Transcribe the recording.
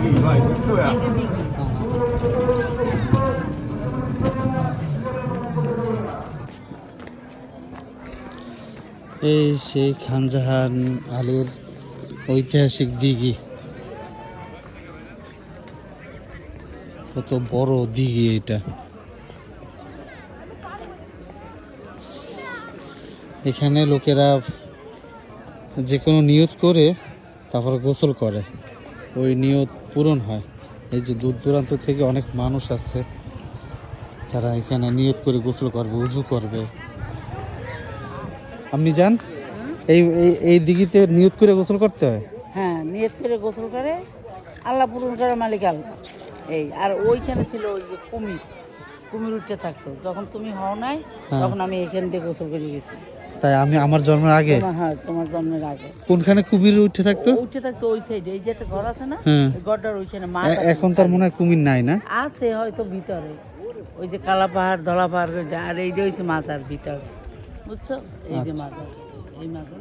এই যে দিঘি। এই সেই খানজাহান আলীর ঐতিহাসিক দিঘি। কত বড় দিঘি এটা। এখানে লোকেরা যে কোনো নিয়ত করে তারপরে গোসল করে, ওই নিয়ত পূরণ হয়। এই যে দূর দূরান্ত থেকে অনেক মানুষ আসছে যারা এখানে নিয়ত করে গোসল করবে, উজু করবে। আপনি যান এই এই দিঘিতে নিয়ত করে গোসল করতে হয়? হ্যাঁ, নিয়ত করে গোসল করে, আল্লাহ পূরণ করে মালিক আল্লাহ। এই আর ওইখানে ছিল ওই যে কুমির, কুমির উঠতে থাকতো। যখন তুমি হও নাই তখন আমি এখান থেকে গোসল করে গেছি। তাই আমি আমার জন্মের আগে? হ্যাঁ, তোমার জন্মের আগে। কোনখানে কুমির উঠে থাকতো? উঠে থাকতো ওই সাইডে, এই যে একটা ঘর আছে না, হ্যাঁ। ওই ঘরটার ওইখানে মা এখন তার মনে হয় কুমির নাই না? আছে হয়তো ভিতরে, ওই যে কালা পাহাড় ধলা পাহাড়, আর এই যে হয়েছে মাথার ভিতর, বুঝছো? এই যে মাথার, এই মাথার